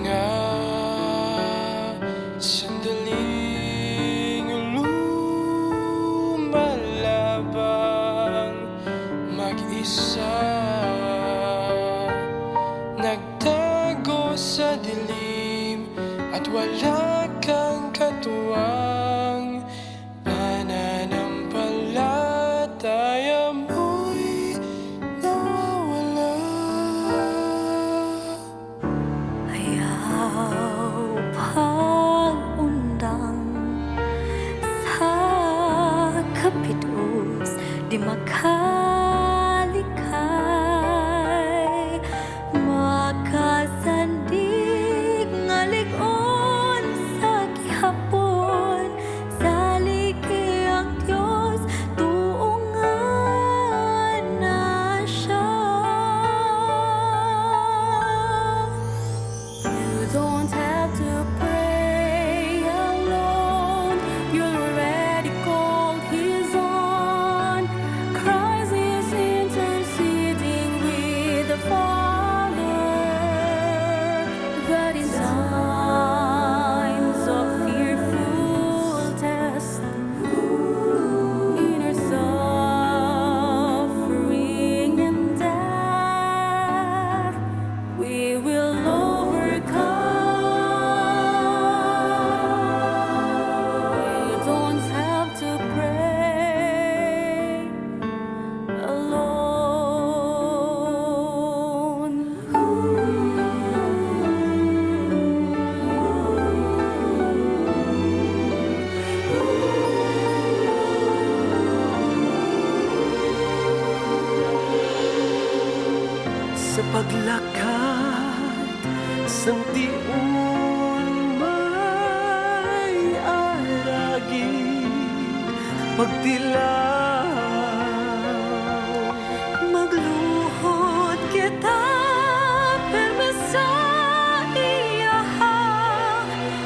mga sandaling lumalabang mag-isa, nagtago sa dilim at wala kang katuwang. Pananampalataya mo'y nawawala. Ayaw pag-undang sa kapitos, di makalikay, makasandig nga lig-on sa gihapon, saligi ang Diyos, tuungan na siya. You don't have to pray alone. You're already called His own. Christ is interceding with the Father. That in times of fearful test, inner suffering and death, we will overcome. You don't have to pray alone. Sa paglakad sang tiun may aragi, pagtilaw Magluhod kita perme sa iyaha,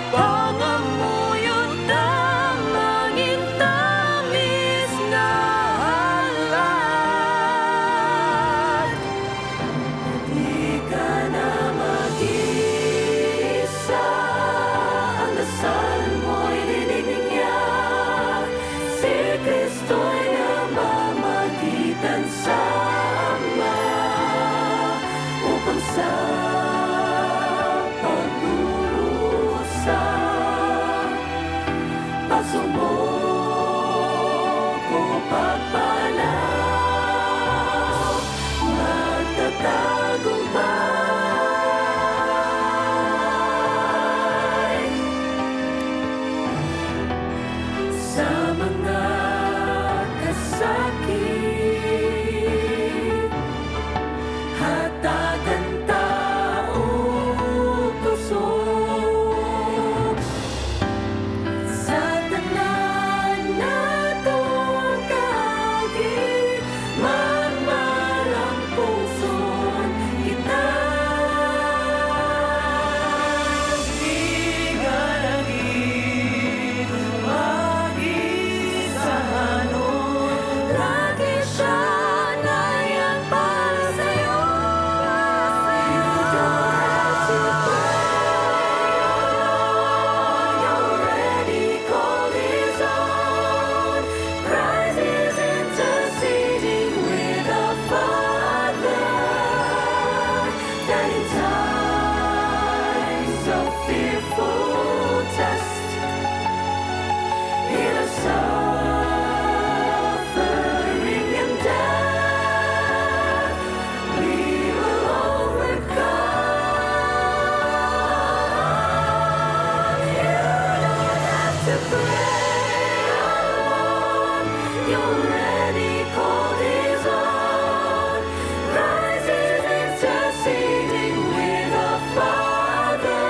pangamuyot damangin tamis na halad. Di ka na mag-isa, ang dasal mo'y dinig niya. Si Kristo'y namamagitan sa Ama upang sa pagdurusa, pagsumoko, pagpanaw, magtatagumpay sa mga kasakit, hatagan taong tusok sa tanan natong kaagi, magmarang puson kita. Di ka lagi mag-isahanon, lagi siya nariyan para sa'yo. You don't have to pray alone. You're already called His own. Christ is interceding with the Father. That in times of fearful test, in a suffering and death, we will overcome. You don't have to pray alone. You're already called His own. Christ is interceding with the Father.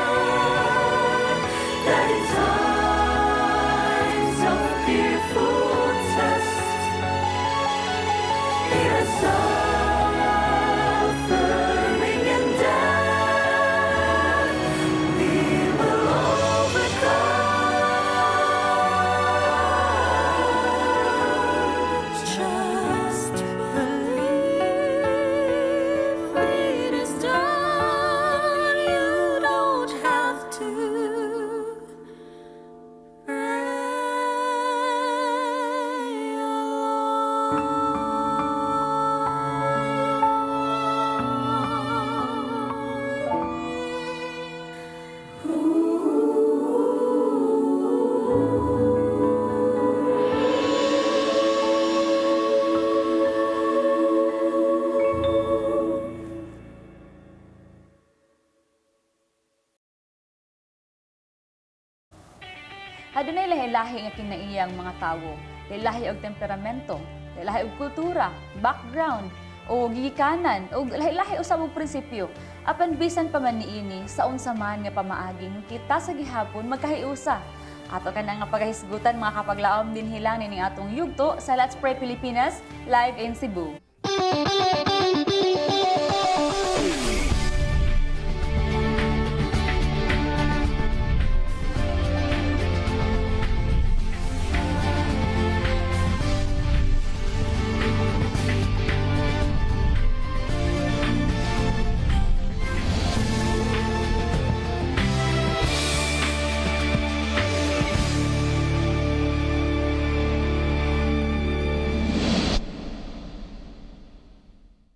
Adunay lahi-lahi nga kinaiyang mga tawo. Lahi og temperamento, lahi og kultura, background, o gigikanan, o lahi-lahi usab og prinsipyo. Apan bisan pa man niini sa unsa man nga pamaaging kita sa gihapon magkahiusa. Ato ka na nga paghisgutan mga kapaglaom din hilang nining atong yugto sa Let's Pray Pilipinas live in Cebu.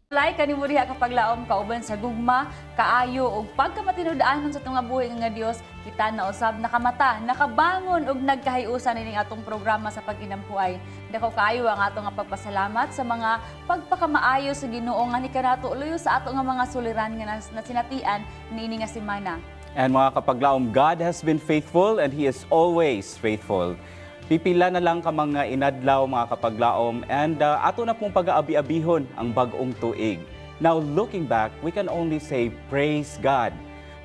Like kani mo diha kapag laom kauban sa gugma, kaayo ug pagkamatinud-anon sa tunga buhi nga Dios, kita na usab nakamata, nakabangon ug nagkahiusa nining atong programa sa pag-inampuay. Dako kaayo ang atong nga pagpasalamat sa mga pagpakamaayo sa Ginoo nga ni kanato luyo sa ato nga mga suliran nga nasinatian niini nga semana. And mga kapaglaom, God has been faithful and He is always faithful. Pipila na lang ka mga inadlaw mga kapaglaom and ato na pong pag-aabi-abihon ang bag-ong tuig. Now looking back, we can only say praise God.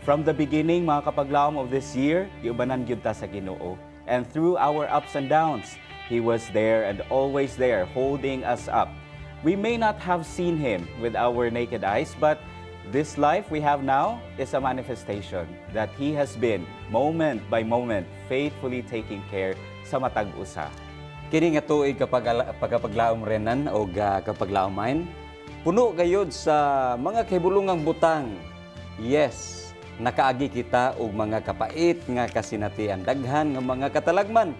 From the beginning mga kapaglaom of this year, giubanan gyud ta sa Ginoo. And through our ups and downs, He was there and always there holding us up. We may not have seen Him with our naked eyes, but this life we have now is a manifestation that He has been, moment by moment, faithfully taking care sa matag usa. Kini nga tuig pagkapaglaom renan o kapaglaomain, puno gayud sa mga kahibulungang butang. Yes, nakaagi kita og mga kapait nga kasinatian, daghan nga mga katalagman,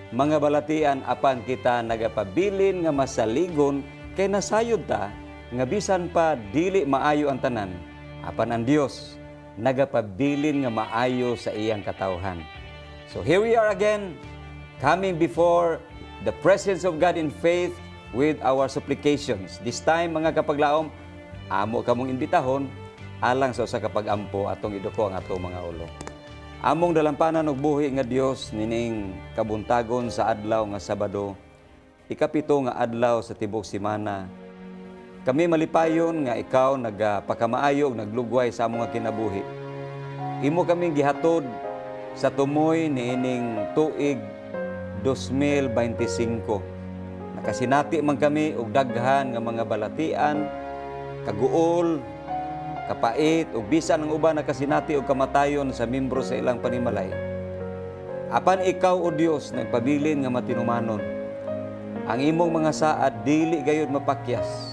mga balatian apan kita nagapabilin nga masaligon kay nasayod ta nga bisan pa dili maayo ang tanan, apan ang Dios nagapabilin nga maayo sa iyang katawhan. So here we are again, coming before the presence of God in faith with our supplications. This time, mga kapaglaom, amo kamong imbitahon alang sa usa ka pag-ampo atong iduko ang atong mga ulo. Among dalampanan og buhi nga Dios nining kabuntagon sa adlaw nga Sabado, ikapito nga adlaw sa tibok semana. Kami malipayon nga ikaw nagpakamaayo ug naglugway sa among kinabuhi. Imo kaming gihatod sa tumoy niining tuig 2025. Nakasinati man kami og daghan nga mga balatian, kaguol, kapait ug bisan ang uban nakasinati og kamatayon sa membro sa ilang panimalay. Apan ikaw o Dios nagpabilin nga matinumanon. Ang imong mga saad dili gayud mapakyas.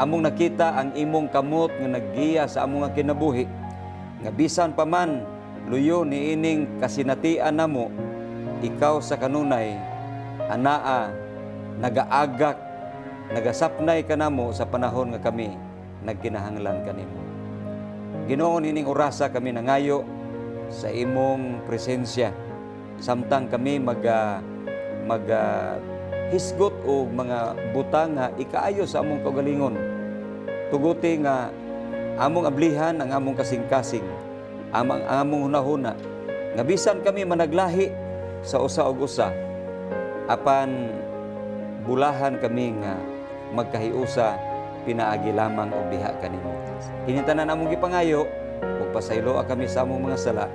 Among nakita ang imong kamot nga naggiya sa among kinabuhi. Nga bisan pa man luyo niining kasinatian namo, ikaw sa kanunay, anaa, nagaagak, nagasapnay ka namo sa panahon nga kami, nagkinahanglan kanimo. Ginoo nining orasa kami nangayo sa imong presensya. Samtang kami hisgot o mga butang nga ikaayo sa among kaugalingon. Tuguti nga among ablihan ang among kasing-kasing, ang among hunahuna, nga bisan kami managlahi sa usa og usa, apan bulahan kami nga magkahiusa pinaagi lamang og diha kanimo. Kini tanan among gipangayo ug pasayloa kami sa among mga sala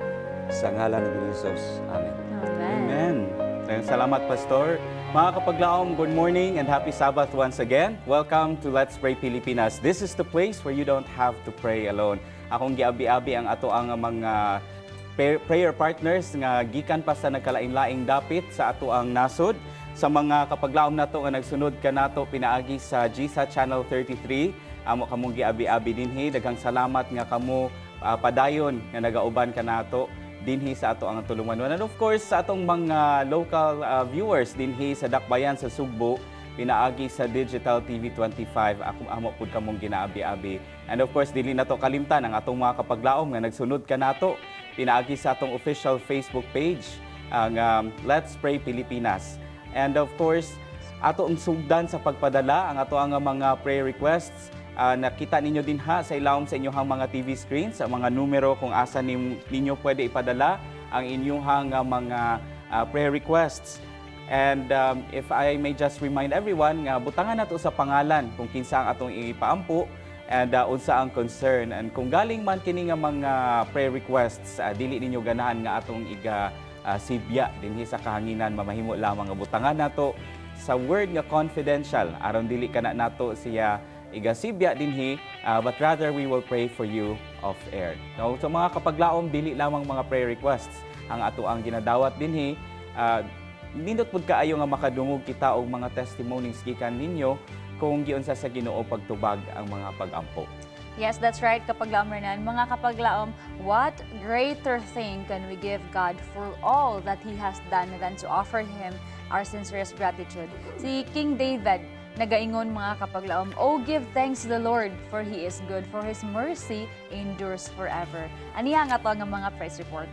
sa ngalan ni Jesus. Amen. Amen. Salamat, Pastor. Mga kapaglaom, good morning and happy Sabbath once again. Welcome to Let's Pray Pilipinas. This is the place where you don't have to pray alone. Akong giabi-abi ang ato ang mga prayer partners nga gikan pa sa nagkalain-laing dapit sa ato ang nasod. Sa mga kapaglaom nato nga nagsunod ka nato pinaagi sa GSA Channel 33, amo kamong giabi-abi dinhi. Daghang salamat nga kamo padayon nga nagauban ka nato dinhi sa ato ang tulungan. And of course sa atong mga local viewers dinhi sa Dakbayan sa Sugbo, pinaagi sa Digital TV 25, ako amo pud kamong ginaabi-abi. And of course dili nato kalimtan ang atong mga kapaglaom nga nagsunod ka nato pinaagi sa atong official Facebook page ang Let's Pray Pilipinas. And of course ato ang sugdan sa pagpadala ang ato ang mga prayer requests. Nakita ninyo din ha sa ilawom sa inyong mga TV screens, ang mga numero kung asa ninyo pwede ipadala ang inyong mga prayer requests. And if I may just remind everyone, nga butangan nato sa pangalan kung kinsa ang atong ipaampo and unsa ang concern. And kung galing man kini nga mga prayer requests, dili ninyo ganahan nga atong sibya dinhi sa kahanginan, mamahimo lamang nga butangan nato sa word nga confidential aron dili kana nato siya igasibya dinhi, but rather we will pray for you off air. Now, sa mga kapaglaom, dili lamang mga prayer requests ang ato ang ginadawat dinhi. Nindot pud kaayo nga makadungog kita og mga testimonies gikan ninyo kung giunsa sa Ginoo pagtubag ang mga pag-ampo. Yes, that's right, kapaglaom Renan. Mga kapaglaom, what greater thing can we give God for all that He has done than to offer Him our sincerest gratitude? Si King David, nagaingon mga kapaglaom, "Oh, give thanks to the Lord, for He is good, for His mercy endures forever." Aniya nga to nga mga praise report.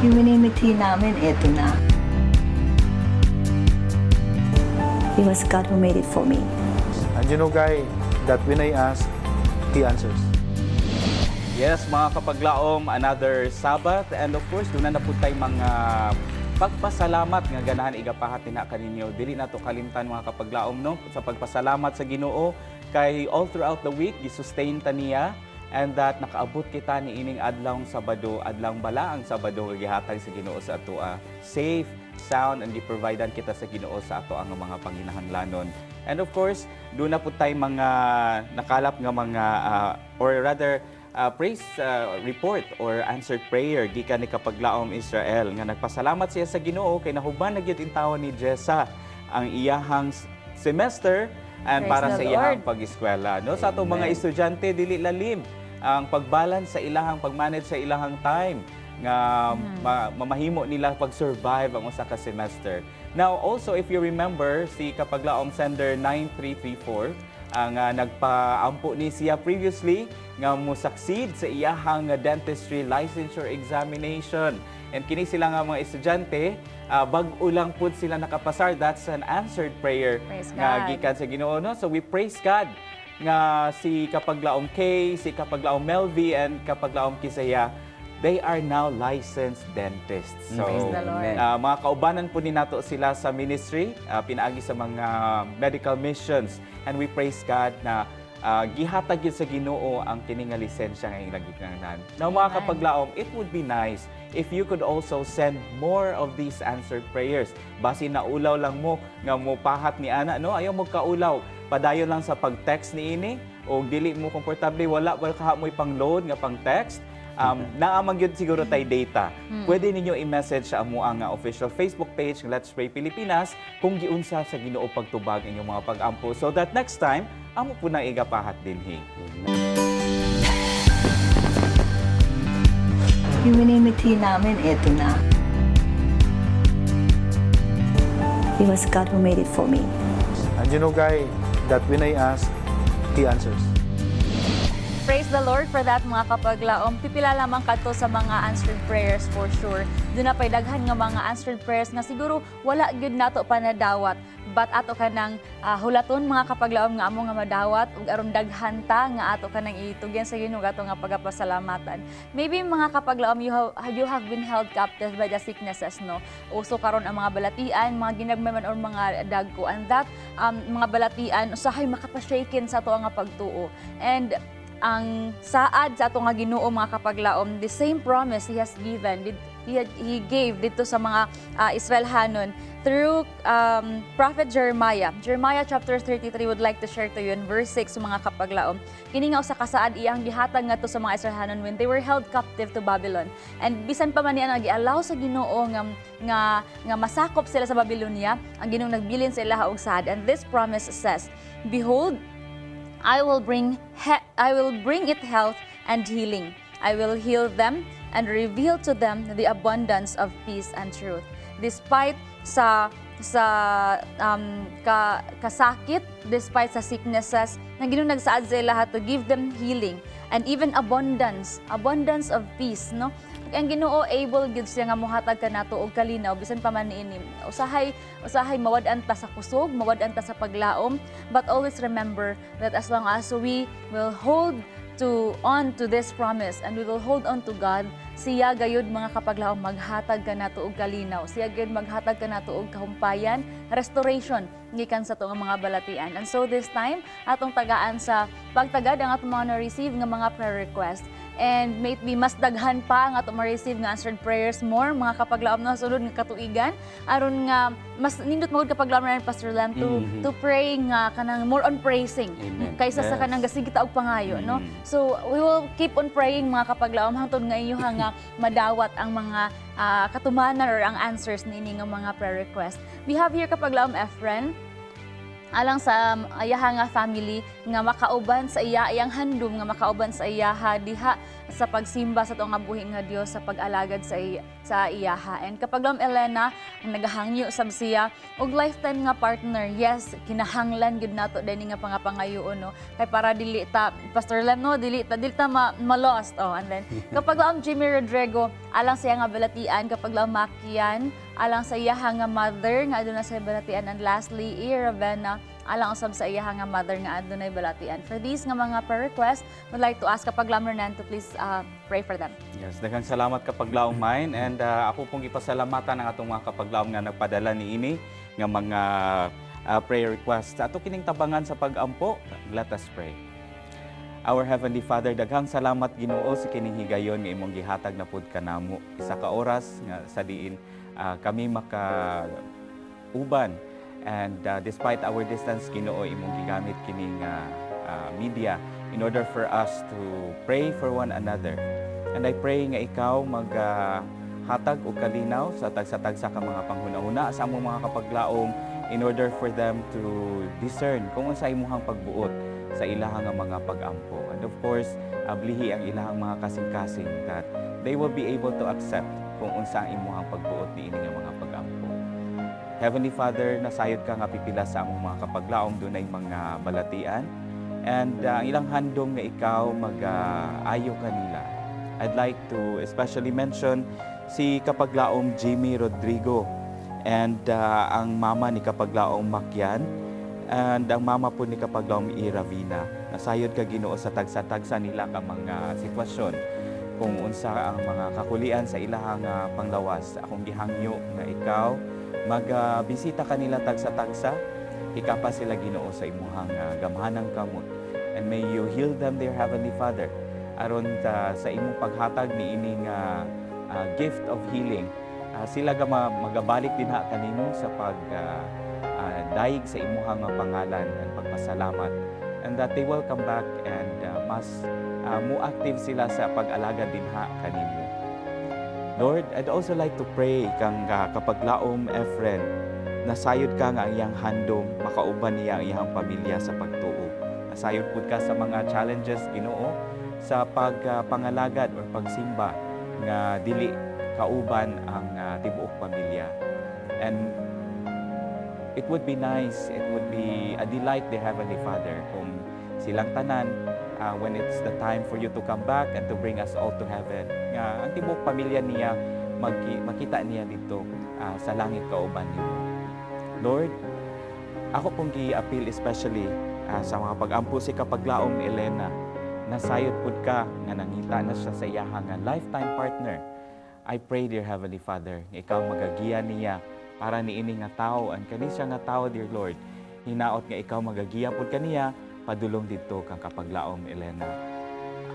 Yung minimiti namin, eto na. It was God who made it for me. And you know, Guy, that when I ask, He answers. Yes, mga kapaglaom, another Sabbath, and of course, doon na po tayo mga pagpasalamat nga ganahan igapahat na kaninyo. Dili na to kalimtan mga kapaglaom, no? Sa pagpasalamat sa Ginoo kay all throughout the week gisustain ta niya, and that nakaabot kita ni ining adlawng Sabado, adlawng balaang Sabado gihatag sa Ginoo sa atoa. Safe, sound, and giprovidean kita sa Ginoo sa ato ang mga panginahanglanon. And of course, doon na po tayo mga nakalap nga mga or rather praise report or answered prayer gikan ni kapaglaom Israel nga nagpasalamat siya sa Ginoo kay nahuban na gyud intaw ni Jessa ang iyahang semester and Praise para the sa iyahang Lord. pag-eskwela. No, sa atong mga Amen. estudyante dili lalim ang pagbalance sa ilahang pagmanage sa ilahang time nga mamahimo nila pag-survive ang usa ka semester. Now also, if you remember, si kapaglaom sender 9334 ang nagpaampo ni siya previously nga mo succeed sa iyahang dentistry licensure examination. And kini sila nga mga estudyante, bag-o lang pud sila nakapasar. That's an answered prayer Praise nga God. gikan sa Ginoo, no? So we praise God nga si kapaglaom Kay, si kapaglaom Melvi, and kapaglaom Kisaya, they are now licensed dentists. So, Praise the Lord. mga kaubanan po ni nato sila sa ministry, pinaagi sa mga medical missions, and we praise God na gihatag yun sa Ginoo ang kini nga lisensya nga ilagikangnan. Now mga Amen. kapaglaom, it would be nice if you could also send more of these answered prayers. Basi naulaw lang mo nga mo pahat ni ana, no? Ayaw mo kaulaw. Padayon lang sa pag-text ni ini o dili mo komportable, wala ka mo pang-load nga pang-text. Naamang yun siguro tayo data. Pwede ninyo i-message sa amo ang official Facebook page ng Let's Pray Pilipinas kung giunsa sa Ginoo pagtubag inyong mga pag-ampo, so that next time amo po na igapahat dinhi. Yung minimiti namin, eto na. It was God who made it for me. And you know, Guy, that when I ask, He answers. Praise the Lord for that mga kapaglaom. Pipila lamang kadto sa mga answered prayers for sure. Doon na pay daghan nga mga answered prayers nga siguro wala gyud nato pa nadawat. But ato kanang hulaton mga kapaglaom nga amo nga madawat ug aron daghan ta nga ato kanang itugyan sa Ginoo ato nga pagapasalamatan. Maybe mga kapaglaom you have been held captive by the sicknesses, no. Uso karon ang mga balatian, mga ginagmay man or mga dagko, and that mga balatian usahay makapashaken sa ato nga pagtuo. And ang saad sa ato nga Ginoo mga kapaglaom, the same promise He has given, He gave dito sa mga Israelhanon through Prophet Jeremiah. Jeremiah chapter 33 would like to share to you in verse 6 mga kapaglaom. Kini nga usa ka saad iyang gihatag ngadto sa mga Israelhanon when they were held captive to Babylon. And bisan pa man niya nag-allow sa Ginoo nga masakop sila sa Babylonia, ang Ginoo nagbilin sa ilaha og saad. And this promise says, "Behold, I will bring it health and healing. I will heal them and reveal to them the abundance of peace and truth." Despite sa kasakit, despite sa sicknesses, ang Ginoo nagsaad sa lahat to give them healing and even abundance of peace, no? Ang Ginoo able gid siya nga mohatag kanato og kalinaw bisan pa man niini. Usahay mawad-an ta sa kusog, mawad-an ta sa paglaom, but always remember that as long as we will hold to this promise and we will hold on to God, siya gayud mga kapaglaom maghatag ka nato og kalinaw, siya gayud maghatag ka nato og kahumpayan, restoration gikan sa atong mga balatian. And so this time atong tagaan sa pagtagad ang atong mga na-receive nga mga prayer request, and may it be mas daghan pa ang atong ma-receive nga answered prayers more mga kapaglaom na sulod nga katuigan aron nga mas nindot magud kapaglaom na Pastor Lam to pray nga kanang more on praising. Amen. Kaysa sa kanang gasigita og pangayo, no? So we will keep on praying mga kapaglaom hangtod nga inyo nga madawat ang mga katumanan or ang answers nini nga mga prayer request. We have here kapaglaom Efren alang sa ayaha nga family nga makauban sa iyang handom nga makauban sa iyaha diha sa pagsimba sa tuong nga buhi nga Dios sa pag-alagad sa iyaha. And kapag Elena ang nagahangyo sab siya og lifetime nga partner, yes kinahanglan gid nato dinhi nga pangapangayoon, no, kay para dili ta Pastor Lam, no, dili ta ma-lost. And then kapag Jimmy Rodrigo alang sa nga balatian, kapag Makian alang sa iyaha nga mother nga aduna sa balatian, and lastly Ravenna alang usab sa iyaha nga mother nga adunay balatian. For these nga mga prayer requests, would like to ask kapag Renan to please pray for them. Yes, daghang salamat kapaglaom mine, and ako pong ipasalamatan ang atong mga kapaglaom nga nagpadala niini nga mga prayer requests. Ato kining tabangan sa pag-ampo. Let us pray. Our Heavenly Father, daghang salamat Ginoo sa kining higayon nga imong gihatag na pud kanamo. Isa ka oras nga sa diin kami makauban, and despite our distance Ginoo imong gigamit kining media in order for us to pray for one another. And I pray nga ikaw maghatag og kalinaw sa tagsa-tagsa ka mga panghuna-huna sa among mga kapaglaom in order for them to discern kung unsa imuhang pagbuot sa ilahang nga mga pag-ampo. And of course, ablihi ang ilahang mga kasing-kasing that they will be able to accept kung unsa ang imuhang pagbuot ni ini nga mga pag-ampo. Heavenly Father, nasayod ka nga pipila sa among mga kapaglaom dunay mga balatian, and ang ilang handom nga ikaw mag-ayo kanila. I'd like to especially mention si kapaglaom Jimmy Rodrigo and ang mama ni kapaglaom Makian, and ang mama po ni kapaglaom Ravina. Nasayod ka Ginoo sa tagsa-tagsa nila ka mga sitwasyon kung unsa ang mga kakulian sa ilahang panglawas. Akong gihangyo nga ikaw magbisita kanila tagsa-tagsa, ikapa sila Ginoo sa imuhang gamhanang kamot, and may you heal them, dear Heavenly Father, aron sa imong paghatag ni ining gift of healing. Sila magabalik din kanimo sa daig sa imuhang pangalan and pagpasalamat, and that they will come back and mas mo-active sila sa pag-alaga din kanimo. Lord, I'd also like to pray kang kapaglaom Efren, nasayod ka nga ang iyang handom, makauban niya ang iyang pamilya sa pagtuo. Nasayod pud ka sa mga challenges Ginoo sa pagpangalagad or pagsimba nga dili kauban ang tibuok pamilya. And it would be nice, it would be a delight, dear Heavenly Father, kung silang tanan when it's the time for you to come back and to bring us all to heaven, nga ang tibuok pamilya niya makita niya dito sa langit kauban niyo. Lord, ako pong gi-appeal especially sa mga pag-ampo si kapaglaom Elena, nasayod pud ka nga nangita na siya sa iyahang lifetime partner. I pray, dear Heavenly Father, ikaw magagiya niya para niini nga tao, and kani siya nga tao, dear Lord, hinaot nga ikaw magagiya pud kaniya padulong dito kang kapaglaom Elena.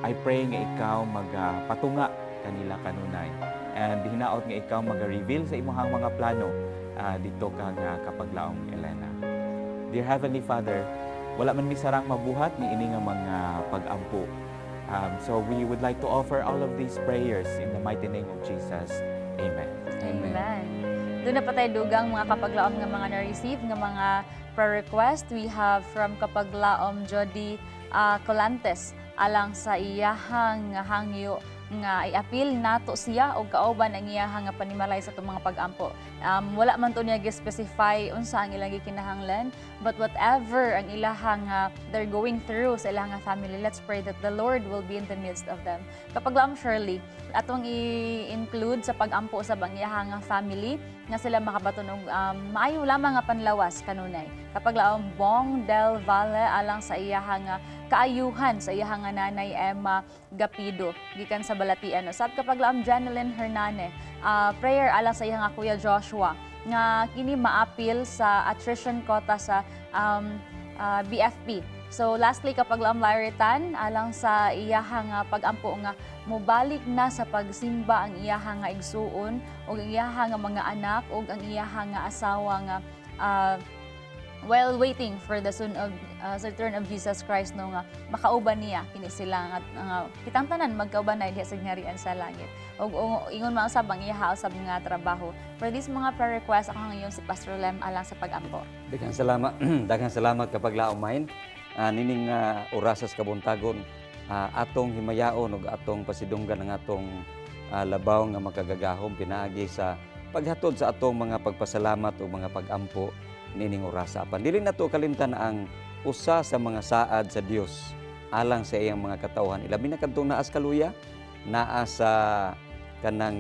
I pray nga ikaw magpatunga kanila kanunay, and hinaot nga ikaw mag-reveal sa imuhang mga plano dito kang kapaglaom Elena. Dear Heavenly Father, wala man misarang mabuhat ni ini nga mga pag-ampo. So we would like to offer all of these prayers in the mighty name of Jesus. Amen. Amen. Doon na pa tayo dugang mga kapaglaom nga mga na-receive nga mga prayer request. We have from kapaglaom Jody Colantes alang sa iyahang hangyo nga i-appeal nato siya o kauban ang iyahang panimalay sa itong mga pag-ampo. Wala man to niya specify unsa ang ilang gikinahanglan, but whatever ang ilahang they're going through sa ilahang family, let's pray that the Lord will be in the midst of them. Kapag lang Shirley, atong i-include sa pag-ampo sa iyahang family nga sila makabatunog maayo lamang nga panlawas kanunay. Kapag laom Bong Del Valle alang sa iyahang kaayuhan sa iyang nga nanay Emma Gapido gikan sa Balatian. Usab kapaglaom Janeline Hernane, prayer alang sa iyang nga kuya Joshua nga kini maapil sa attrition quota sa BFP. So lastly kapaglaom Laritan alang sa iyahang pagampo nga mobalik na sa pagsimba ang iyahang nga igsuon ug ang iyahang nga mga anak ug ang iyahang nga asawa nga while waiting for the return of Jesus Christ no nga makauban niya kini sila nga kitang tanan magkaubanay diha sa gingharian sa langit ug ingon man usab ang iyaha usab nga trabaho. For this mga prayer request ako ngayon si Pastor Lem alang sa pagampo. Daghang salamat, daghang salamat kapaglaom main. Nining orasas kabuntagon atong himayaon ug atong pasidunggan ang atong labaw nga magkagagahom pinaagi sa paghatod sa atong mga pagpasalamat o mga pagampo nining orasa. Dili nato kalimtan ang usa sa mga saad sa Dios alang sa iyang mga katawhan. Ilabi na kadtong naas kaluya, naa sa kanang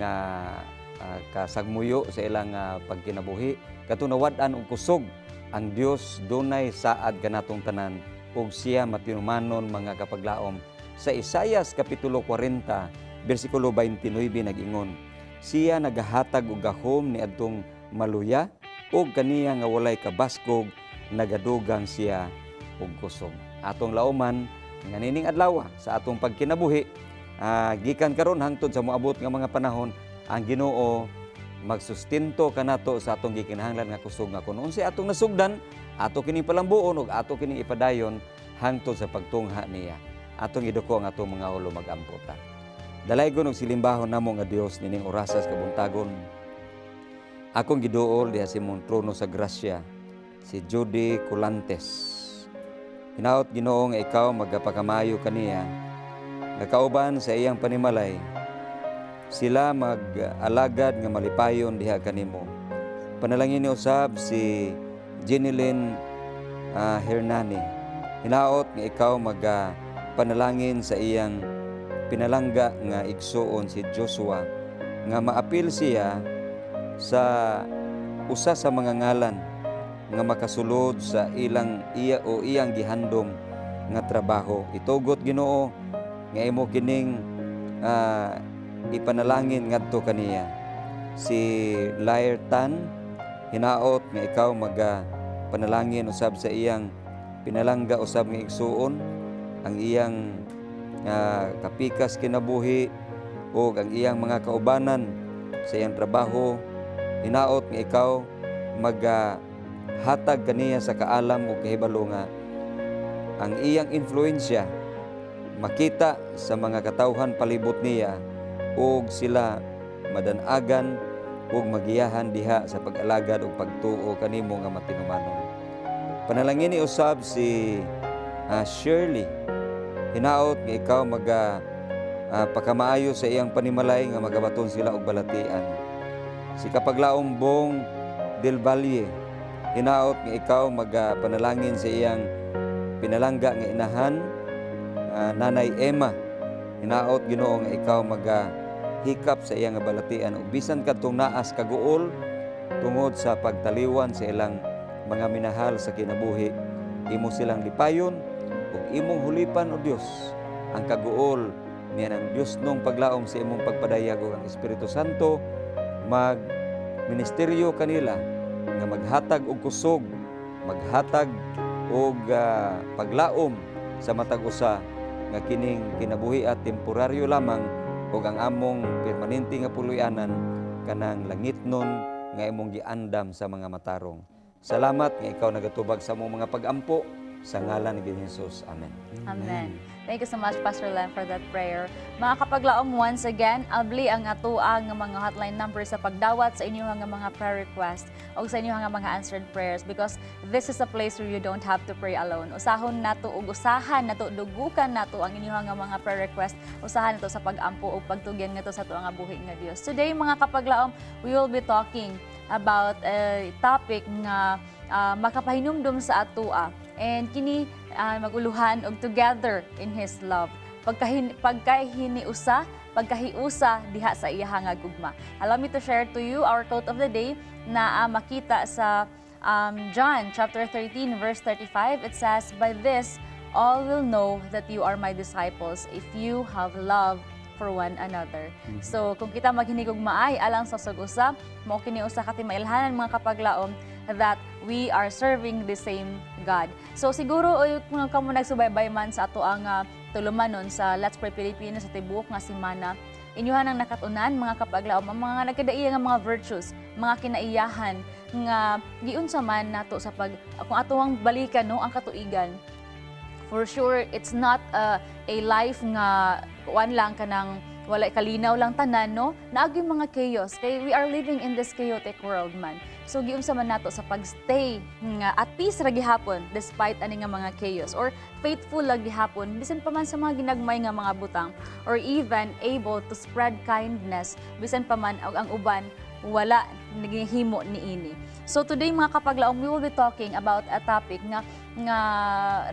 kasagmuyo sa ilang pagkinabuhi, katunawad-an og kusog ang Dios dunay saad kanatong tanan ug siya matinumanon mga kapaglaom. Sa Isaias kapitulo 40 bersikulo 29 nag-ingon, siya nagahatag og gahom ni adtong maluya ug kaniya nga walay kabaskog nagadugang siya og kusog. Atong lauman nga nining adlaw sa atong pagkinabuhi, gikan karon hangtod sa moabot nga mga panahon, ang Ginoo magsustinto kanato sa atong gikinahanglan nga kusog nga kun unsay atong nasugdan, ato kini palambuon ug ato kini ipadayon hangtod sa pagtungha niya. Atong iduko ang atong mga ulo mag-amputa. Dalaygon og silimbahon namo nga Dios nining orasas kabuntagon. Akong giduol diha sa imong trono sa grasya, si Judy Colantes. Hinaot Ginoo nga ikaw magapakamayo kaniya, nakauban sa iyang panimalay, sila mag-alagad nga malipayon diha kanimo. Panalangin ni usab si Janeline Hernani. Hinaot nga ikaw panalangin sa iyang pinalangga nga igsuon si Joshua nga maapil siya sa usa sa mga ngalan nga makasulod sa iyang gihandom nga trabaho. Itugot Ginoo nga imo kining ipanalangin ngadto kaniya. Si Lairtan, hinaot nga ikaw panalangin usab sa iyang pinalangga usab nga igsuon ang iyang kapikas kinabuhi o ang iyang mga kaubanan sa iyang trabaho. Hinaot nga ikaw hatag kaniya sa kaalam o kahibalo nga ang iyang influensya makita sa mga katawhan palibot niya ug sila madanagan ug magiyahan diha sa pag-alagad ug pagtuo kanimo nga matinumanon. Panalangin ni usab si Shirley. Hinaot nga ikaw pakamaayo sa iyang panimalay nga magabaton sila og balatian. Si kapaglaom Bong Del Valle, hinaot nga ikaw panalangin sa iyang pinalangga nga inahan, Nanay Emma. Hinaot Ginoo nga ikaw hikap sa iyang balatian ug bisan kadtong naas kaguol tungod sa pagtaliwan sa ilang mga minahal sa kinabuhi, imo silang lipayon ug imong hulipan o Dios ang kaguol niya ng Dios nung paglaom sa imong pagpadayag ug ang Espiritu Santo ministeryo kanila nga maghatag og kusog, maghatag og paglaom sa matag usa nga kining kinabuhi at temporaryo lamang ug ang among permanente nga puloy-anan kanang langitnon nga imong giandam sa mga matarong. Salamat nga ikaw nagatubag sa among mga pagampo sa ngalan ni Jesus. Amen. Amen. Thank you so much, Pastor Len, for that prayer. Mga kapaglaom, once again, abli ang atoa nga mga hotline numbers sa pagdawat sa inyong nga mga prayer request o sa inyong nga mga answered prayers, because this is a place where you don't have to pray alone. Usahon nato ug usahan nato, dugukan nato ang inyong nga mga prayer request, usahan nato sa pagampo o pagtugyan nato sa ato nga buhi nga Dios. Today, mga kapaglaom, we will be talking about a topic nga makapahinumdum sa atoa, and kini maguluhan og together in His love. Pagkahiusa diha sa iyang nga gugma. Allow me to share to you our quote of the day na makita sa John chapter 13 verse 35. It says, "By this all will know that you are my disciples if you have love for one another. So kung kita maghinigog maay alang sa usag-usa, mo kini usa ka timailhanan mga kapaglaom that we are serving the same God. So siguro kung kamo nagsubaybay man sa ato ang tulumanon sa Let's Pray Pilipinas sa tibuok nga semana, inyuhan ang nakatunan mga kapaglaom ang mga nagkadaiya nga mga virtues, mga kinaiyahan nga giunsa man nato sa kung atuang balikan no ang katuigan. For sure, it's not a life nga kuan lang kanang wala kalinaw lang tanan no. Naagi mga chaos kay we are living in this chaotic world man. So giunsa man nato sa pagstay nga at peace ra gihapon despite ani nga mga chaos or faithful ra gihapon bisan pa man sa mga ginagmay nga mga butang or even able to spread kindness bisan pa man ang uban wala nagihimo niini. So today mga kapaglaom, we will be talking about a topic nga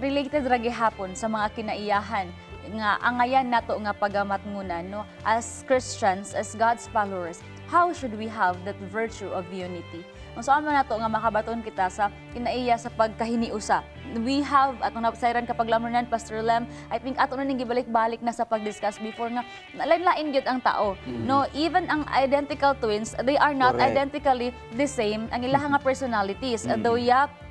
related ra gihapon sa mga kinaiyahan nga angayan nato nga pagamatngunan no as Christians, as God's followers. How should we have that virtue of unity? Kung saan man nato nga makabaton kita sa kinaiya sa pagkahiniusa. We have atong napasayran kapag lamunan Pastor Lem, I think ato na ning gibalik-balik na sa pag-discuss before nga lain-lain gyud ang tao. No, even ang identical twins, they are not Correct. identically the same ang ilang nga personalities. Though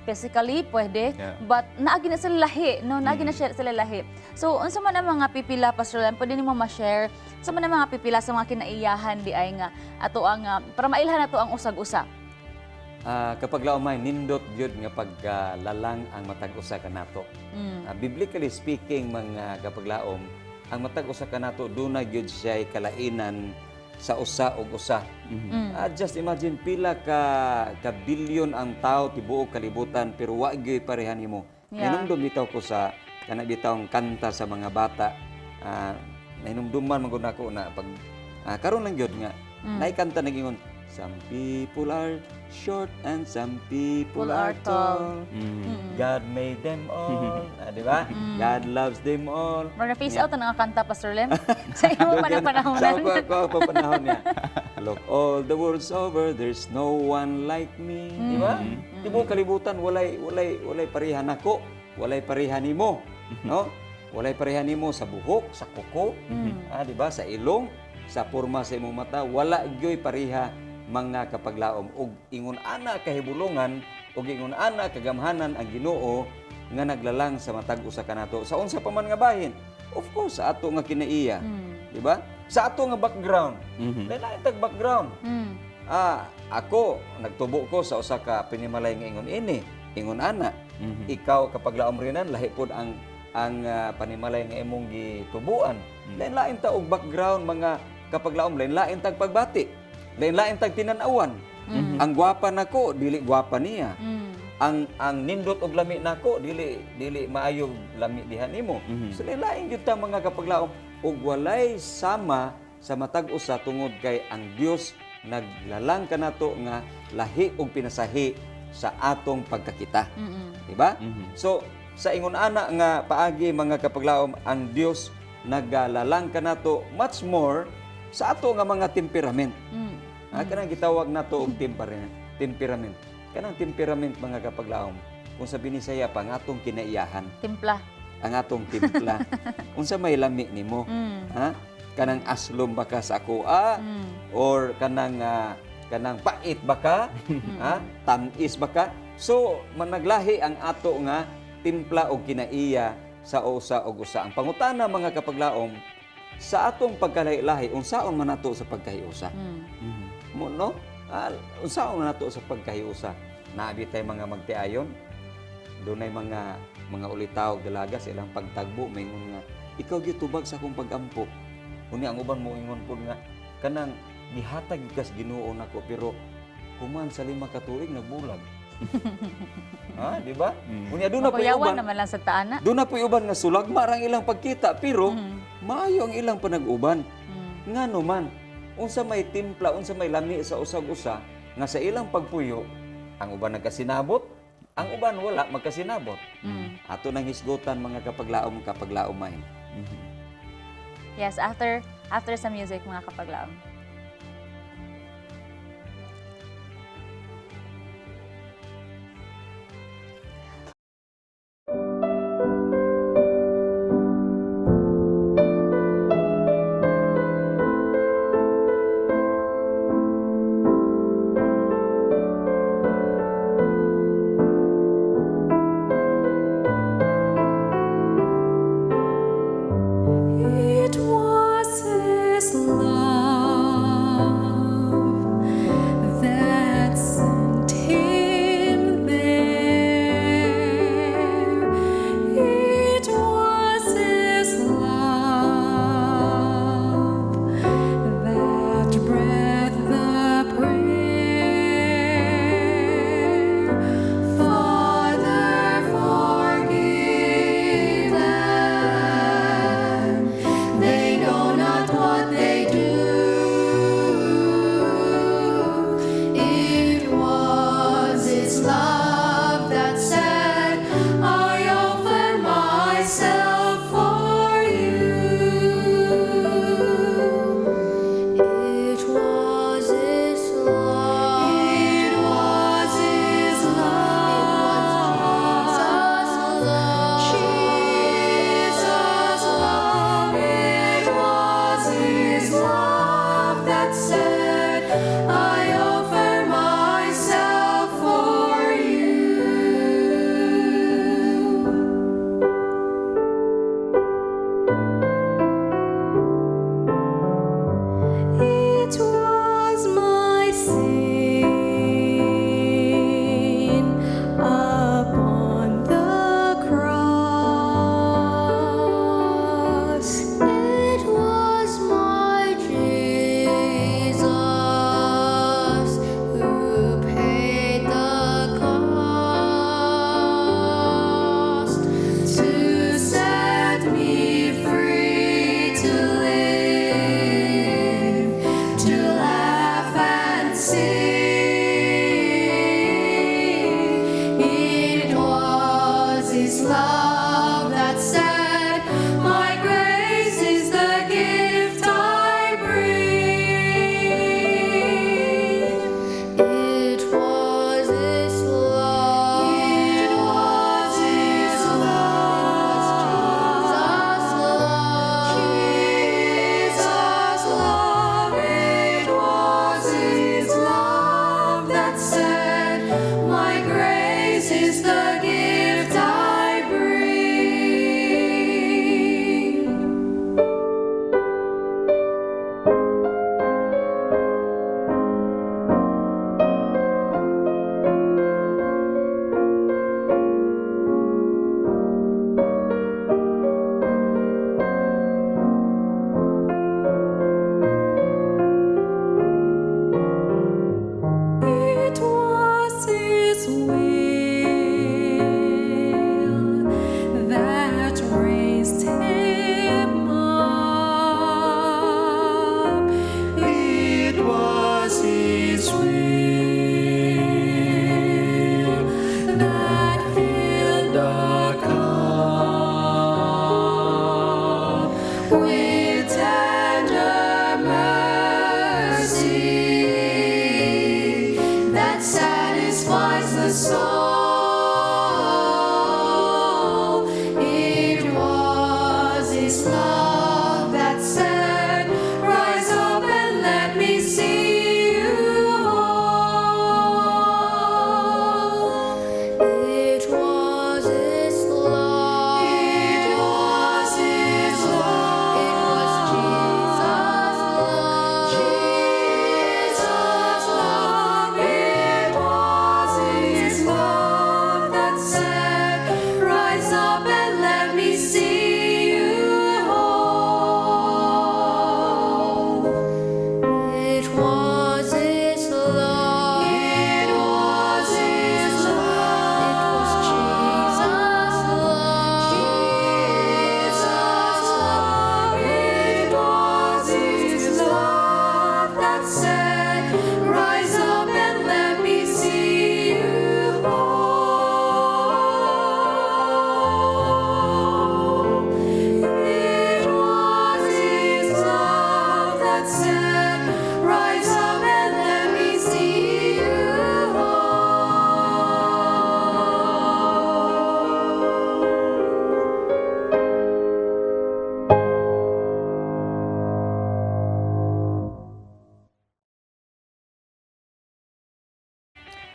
physically pwede, but naagi na sila lahi, no, naagi na sila lahi. So unsa man ang mga pipila Pastor Lem, pwede nimo ma-share sa man ang mga pipila sa mga kinaiyahan di ay nga ato ang para mailhan nato ang usag-usa. Kapag laumay, nindot yun nga paglalang ang matag-usa ka nato. Biblically speaking, mga kapaglaom, ang matag-usa ka nato, doon na yun siya kalainan sa usa o usa. Just imagine, pila ka bilyon ang tao, tibuok kalibutan, pero wag yun parehan mo. Nainumdum bitaw ko sa kanabitawang kanta sa mga bata. Nainumduman maguna ko na pag karon lang yun nga, naikanta nag-ingon, some people are short and some people are tall. God made them all. Di ba? God loves them all. Marna face out ang kanta Pastor Lem. Sa imo pa ng panahonan. Sa ako pa panahon niya. Look, all the world's over, there's no one like me. Di ba? Di mo kalibutan, walay parehan ako. Walay parehan nimo. No? Walay parehan nimo sa buhok, sa kuko, di ba? Sa ilong, sa porma sa imong mata, wala gyoy pareha mga kapaglaom ug ingon ana kahibulongan ug ingon ana kagamhanan ang Ginoo nga naglalang sa matag usa kanato sa unsa pa man nga bahin, of course sa ato nga kinaiya, di ba, sa ato nga background, lain tag background. Ako nagtubo ko sa usa ka pinimalay nga ingon ana, ikaw kapaglaom rinan lahi pod ang panimalay nga imong gitubuan, lain ta og background mga kapaglaom, lain tag pagbati, lain tag tinan-awan. Ang gwapa nako dili gwapa niya. Ang nindot og lami nako dili maayo lami diha nimo. So lain gyud ta mga kapaglaom ug walay sama sa matag usa tungod kay ang Dios naglalang kanato nga lahi og pinasahi sa atong pagkakita. Di ba? So sa ingon ana nga paagi mga kapaglaom, ang Dios naglalang kanato much more sa ato nga mga temperament. Kanang gitawag nato og temperament. Kanang temperament mga kapaglaom, kung sa Binisaya pa, ang atong kinaiyahan. Timpla. Ang atong timpla. Unsa may lami nimo? Kanang aslom baka sa akoa? Or kanang pait baka? Tamis baka? So, managlahi ang ato nga timpla o kinaiya sa usa o usa. Ang pangutana mga kapaglaom, sa atong pagkalahi-lahi, unsaon man nato sa pagkahiusa? No? Unsaon man nato sa pagkahiusa? Naabi tay mga magtiayon, dunay mga ulitaw dalaga sa ilang pagtagbo, maingon nga ikaw gyud tubag sa akong pagampo. Uni ang uban mo ingon pud nga kanang gihatag kas Ginoo nako pero human sa 5 ka tuig nagbulag. Di ba? Unya doon na po uban naman lang sa taana. Doon na po uban nga sulagma ang ilang pagkita pero maayo ang ilang panag-uban. Ngano man, unsa may timpla, unsa may lami sa usag-usa nga sa ilang pagpuyo, ang uban nagkasinabot, ang uban wala magkasinabot. Ato nang hisgutan mga kapaglaom-kapaglaomay. Yes, after some music mga kapaglaom.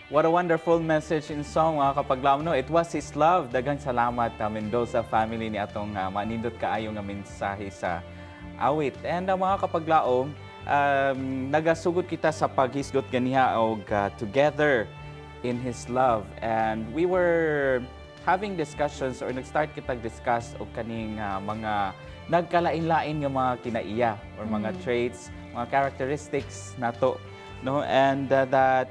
what a wonderful message in song mga kapaglaom, no? It was His love. Daghang salamat Mendoza family ni atong manindot kaayo nga mensahe sa awit. And mga kapaglaom, nagasugod kita sa paghisgot ganiha og together in His love. And we were having discussions or nag-start kita discuss og kaning mga nagkalain-lain nga mga kinaiya or mga traits, mga characteristics nato, no? And that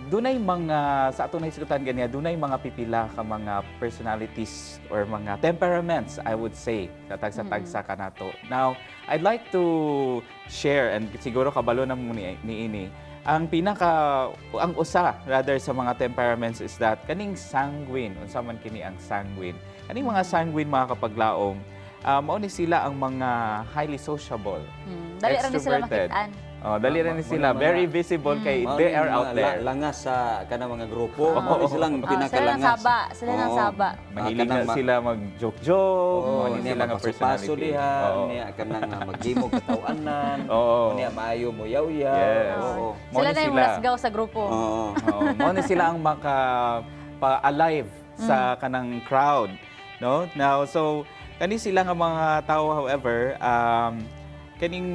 dunay mga sa ato nahisgutan ganiya, dunay mga pipila ka mga personalities or mga temperaments, I would say, sa tagsa-tagsa kanato. Now, I'd like to share, and siguro kabalo na mo niini, ang usa rather sa mga temperaments is that kaning sanguine, unsa man kini ang sanguine. Kaning mga sanguine mga kapaglaom, mao ni sila ang mga highly sociable, Dali ra ni sila extroverted. makitaan. Dali rin sila, very visible kay they are out there. Langas sa kanang mga grupo. Silang Sila ng pinakalangas. saba, sila ng Oo. saba. Mahilig na sila mag-joke-joke, mahilig Niya sila nga magpaso personality. diha, Oo. niya kanang mag-gimog katawanan. Oo. Niya maayo mo yaw-yaw. Yes. Oo. Mao Sila ni na yung sila. lasgaw sa grupo. Oo. Mao ni sila ang maka-alive sa kanang crowd, no? Now, so kani sila nga mga tao, however, kaning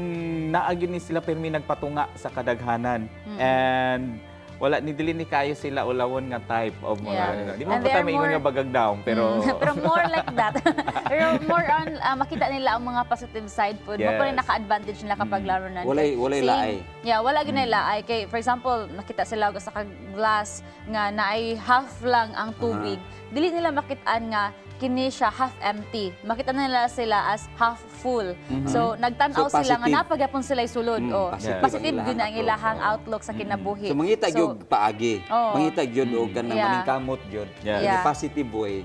naagin ni sila permi nagpatunga sa kadaghanan. And wala ni dili ni kayo sila ulawon nga type of mga Yeah. di mo And pa they are maingon more- nga bagang down pero Pero more like that. Pero more on, makita nila ang mga positive side po. Yes. Mo pa rin naka-advantage nila kapag laro na. Walay Saying- laay. Yeah, wala ginay laay. Kay, for example, nakita sila sa glass nga na ay half lang ang tubig. Dili nila makitaan nga kini siya half empty. Makita nila sila as half full. So, nagtanaw So, sila nga positive. napagapon sila sulod. Positive Positive ang yun ang ilahang ilahang outlook sa kinabuhi. So mangita gyud paagi. Oo. Mangita gyud og kanang Yeah. maningkamot gyud. Yeah. In a Yeah. positive way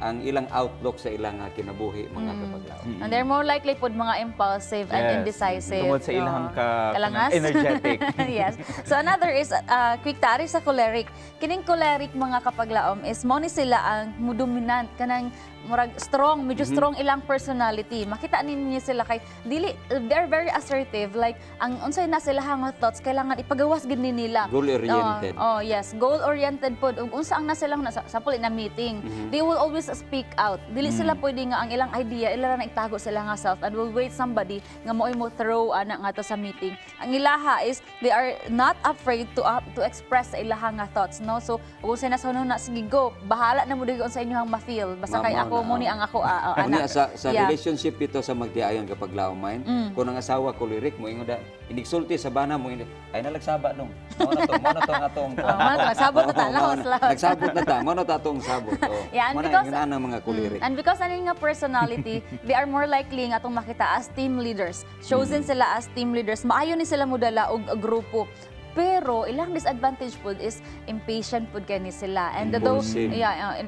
ang ilang outlook sa ilang kinabuhi mga kapaglaom. And they're more likely po mga impulsive and indecisive. Tungod sa ilang Kalangas. energetic. Yes. So another is quick tari sa choleric. Kining choleric mga kapaglaom is mo ni sila ang mudominant kanang murag strong, medyo strong ilang personality. Makita ninyo sila kay dili they're very assertive, like ang unsay na sila hang thoughts kailangan ipagawas gid ni nila. Goal-oriented. Yes, goal oriented pod. Ug unsa ang na sila na sample in a meeting, they will always speak out. Dili sila pwede nga ang ilang idea ila na itago sila nga self and will wait somebody nga mo'y mo throw ana nga to sa meeting. Ang ilaha is they are not afraid to express sa ilaha nga thoughts, no? So kung unsay na sa na sige go, bahala na mo dili unsa inyong ma-feel. Basta kay ako mo ni ang ako Unya sa Yeah. relationship ito sa magtiayon kapag laomain, kung ang asawa ko lirik mo ingon da inigsulti sa bana mo ay nalagsaba dong. Mao na to nga tong. Nagsabot na ta, lahos. Nagsabot na ta, mao na ta tong sabot. Yeah, and Mao na because- yung mga kulirik. And because ano nga personality, they are more likely nga itong makita as team leaders. Chosen sila as team leaders. Maayo ni sila mudala og grupo. Pero ilang disadvantage po is impatient po kani sila. And Impulsive.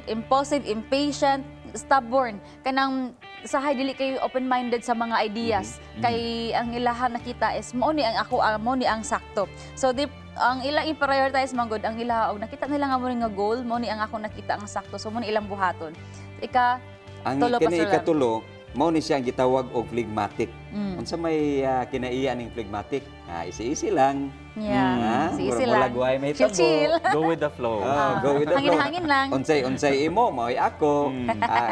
impulsive, impatient, stubborn. Kanang sahay dili kayo open-minded sa mga ideas. Kay ang ilahan nakita is mo ni ang ako, mo ni ang sakto. So ang ilang i-prioritize man gud ang ilaha og nakita nila nga mo ni nga goal, mo ni ang ako nakita ang sakto. So mo ni ilang buhaton. Ang Tulo, kini Pastor Lam. ikatulo, mao ni siya ang gitawag og phlegmatic. Unsa may kinaiya ning phlegmatic? Easy lang. Yeah. Si easy Wala lang. guway may tabo. Chill. Go with the flow. Go with the flow. Hangin-hangin lang. Unsay imo, mao'y ako.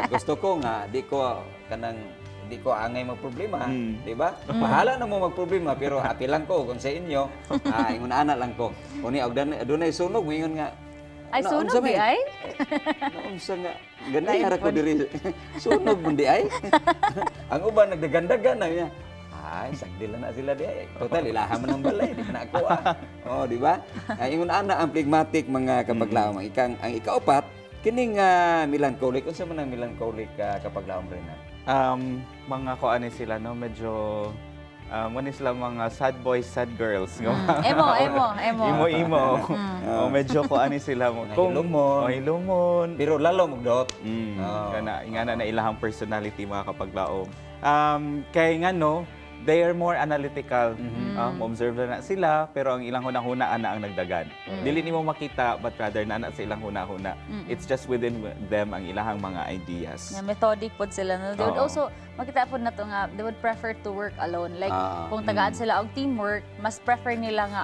Gusto ko nga di ko angay magproblema, di ba? Bahala na mo magproblema pero happy lang ko kung sa inyo. Ingon ana lang ko. Uni og dunay sunog mo ingon nga. Ay, sunog di ay? Unsa nga ganay ara ko diri. Sunog mo di ay. Ang uban nagdagandagan na niya. Ay, sagdila na sila di ay. Total ilaha man ang balay, di na ako Oh, di ba? Ingon ana ang phlegmatic mga kapaglaom. Ang ikaapat kining melancholic. Unsa man ang melancholic kapaglaom rin na? Mga kuan sila no, medyo ano sila mga sad boys, sad girls. Emo. Imo. O medyo kuan sila mo. Hilumon. Hilumon. Pero lalo magdot. Kana ingana na ilahang personality mga kapaglaom. Kay nga no, they are more analytical. Observe na sila, pero ang ilang hunahuna ana ang nagdagan. Dili nimo makita, but rather na sa ilang hunahuna. It's just within them ang ilahang mga ideas. Nga methodic pod sila. No? They would Oo. also, makita po na to nga, they would prefer to work alone. Like, kung Mm. tagaan sila og teamwork, mas prefer nila nga,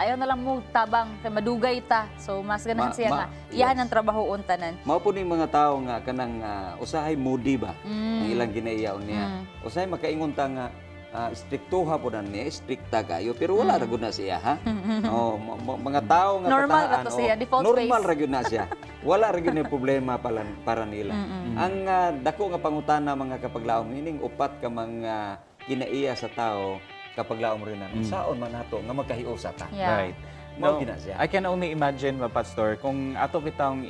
ayaw na lang mo tabang, kay madugay ta. So, mas ganahan siya nga, iyahan ang trabaho untanan. Mao po ning mga tao nga kanang usahay moody ba ang ilang ginaiyaon niya. Usahay makaingon ta nga striktuha po na niya, strikta kayo, pero wala ra gud na siya ha. Mga tao nga Normal kataan, ra to siya, default normal face. ra gyud na siya. Wala ra gyud na problema para nila. Ang dako nga pangutana mga kapaglaom meaning upat ka mga ginaiya sa tao kapaglaom rin na. Saon man nato nga magkahiusa ta. Yeah. Right. Mao No, gina siya. I can only imagine, Pastor, kung ato kitang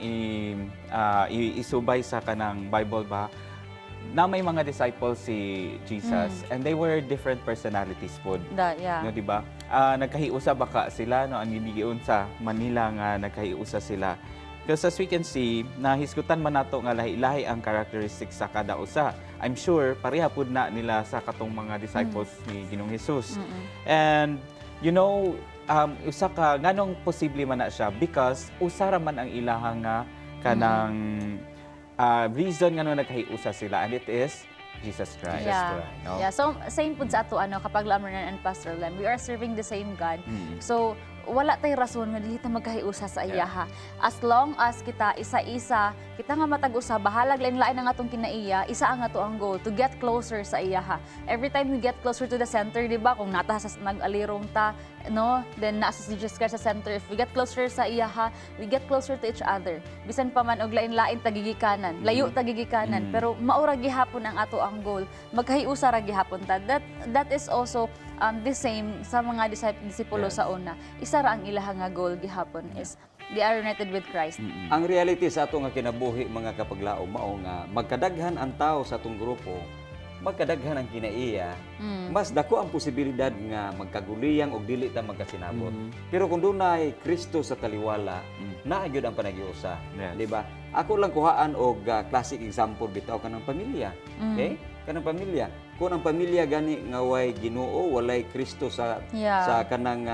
isubay sa kanang Bible ba, na may mga disciples si Jesus and they were different personalities po. Yeah. No, di ba? Nagkahiusa baka sila no ang ginigiun sa Manila nga nagkahiusa sila. Because as we can see, nahisgutan man nato nga lahi-lahi ang characteristics sa kada usa. I'm sure pareha pud na nila sa katong mga disciples ni Ginoong Hesus. And you know, usa ka nganong posible man na siya because usa ra man ang ilahang nga kanang reason nga no nagkahiusa sila, and it is Jesus Christ. Yeah. No? Yeah. So, same po sa ato, kapag Lamranan and Pastor Lem, we are serving the same God. So, wala tay rason nga dili ta magkahiusa sa iyaha. As long as kita isa-isa, kita nga matag-usa, bahalag lain-lain ang atong kinaiya, isa ang ato ang goal to get closer sa iyaha. Every time we get closer to the center, di ba? Kung nata sa nag-alirong ta, no? Then nasa si Jesus Christ sa center. If we get closer sa iyaha, we get closer to each other. Bisan pa man og lain-lain tagigikanan, layo tagigikanan, pero maura gihapon ang ato ang goal. Magkahiusa ra gihapon ta. That is also the same sa mga disipulo sa una. Isa ra ang ilaha nga goal gihapon is they are united with Christ. Ang reality sa ato nga kinabuhi mga kapaglaom mao nga magkadaghan ang tao sa atong grupo, magkadaghan ang kinaiya, mas dako ang posibilidad nga magkaguliyang og dili ta magkasinabot. Pero kung dunay Kristo sa taliwala, naa gyud ang panagiusa, Yes. di ba? Ako lang kuhaan og classic example bitaw kanang pamilya. Okay? Kanang pamilya. Kung ang pamilya gani nga way Ginoo, walay Kristo sa Yeah. sa kanang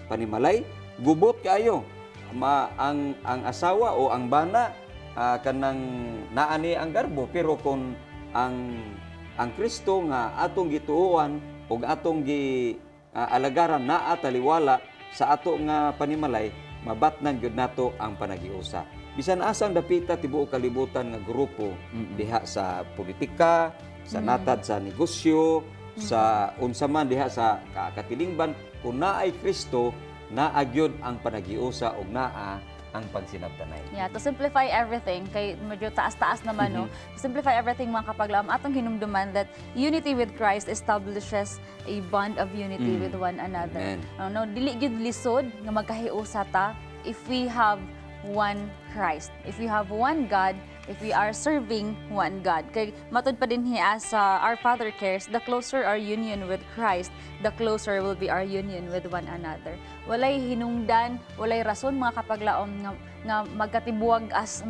panimalay, gubot kaayo. Ang asawa o ang bana kanang naani ang garbo, pero kung ang Kristo nga atong gituoan ug atong alagaran naa taliwala sa ato nga panimalay, mabatnan gyud nato ang panagiusa. Bisan asang dapita tibuok kalibutan nga grupo diha sa politika, sa natad sa negosyo, sa unsa man diha sa katilingban, kung naay Kristo, naa gyud ang panagiusa ug naa ang pagsinabtanay. Yeah, to simplify everything, kay medyo taas-taas naman, no? To simplify everything, mga kapaglaom, atong hinumduman that unity with Christ establishes a bond of unity with one another. Amen. No, dili gyud lisod nga magkahiusa ta if we have one Christ. If we have one God, if we are serving one God. Kay matud pa din hiya sa Our Father Cares, the closer our union with Christ, the closer will be our union with one another. Walay hinungdan, walay rason, mga kapaglaom nga magkatibuwag as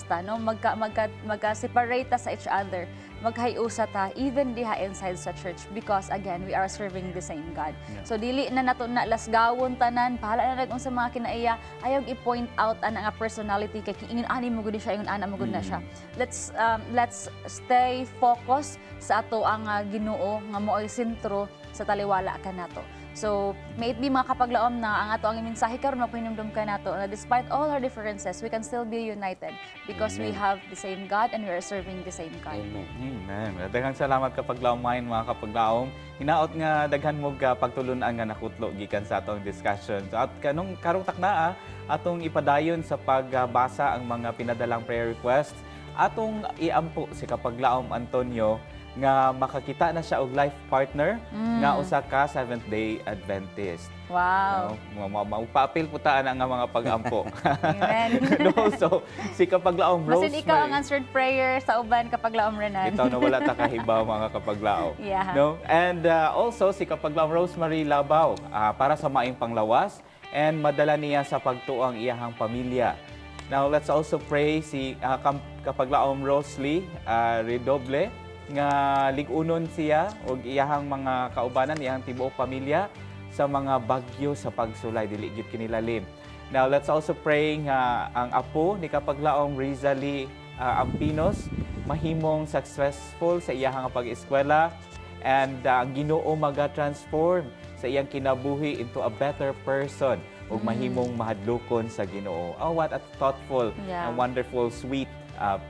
ta, no? Magka-separate ta sa each other, magkahiusa ta even diha inside sa church, because again we are serving the same God. So dili na nato na lasgawon tanan, pahala na sa mga kinaiya, ayaw i-point out ana nga personality kay ingon ani mo gud siya, ingon ana mo gud na siya. Let's stay focused sa ato ang Ginoo nga mo'y sentro sa taliwala kanato. So, may it be, mga kapaglaom, na ang ato ang mensahe karon mapahinumdum kanato na despite all our differences, we can still be united because we have the same God and we are serving the same God. Amen. Amen. Daghang salamat kapaglaom mga kapaglaom. Hinaot nga daghan mo pagtulunan nga nakutlo gikan sa atong discussion. So, at karong taknaa atong ipadayon sa pagbasa ang mga pinadalang prayer requests. Atong iampo si kapaglaom Antonio nga makakita na siya og life partner nga usa ka Seventh-day Adventist. Wow. No, maupapil po taan ang mga pag-ampo. Amen. No, so si kapaglaom Masin Rosemary. ikaw ang answered prayer sa uban kapaglaom Renan. Ito na wala ta kahibaw mga kapaglao. Yeah. No? And also si kapaglaom Rosemary Labaw para sa maing panglawas and madala niya sa pagtuo ang iyahang pamilya. Now let's also pray si kapaglaom Rosely Redoble nga ligunon siya o iyahang mga kaubanan, iyahang tibuok pamilya sa mga bagyo sa pagsulay, dili gyud kini lalim. Now, let's also pray nga ang apo ni Kapaglaom Rizali Ampinos mahimong successful sa iyahang pag-eskwela and ang Ginoo maga-transform sa iyang kinabuhi into a better person ug mahimong mahadlokon sa Ginoo. Oh, what a thoughtful Yeah. and wonderful, sweet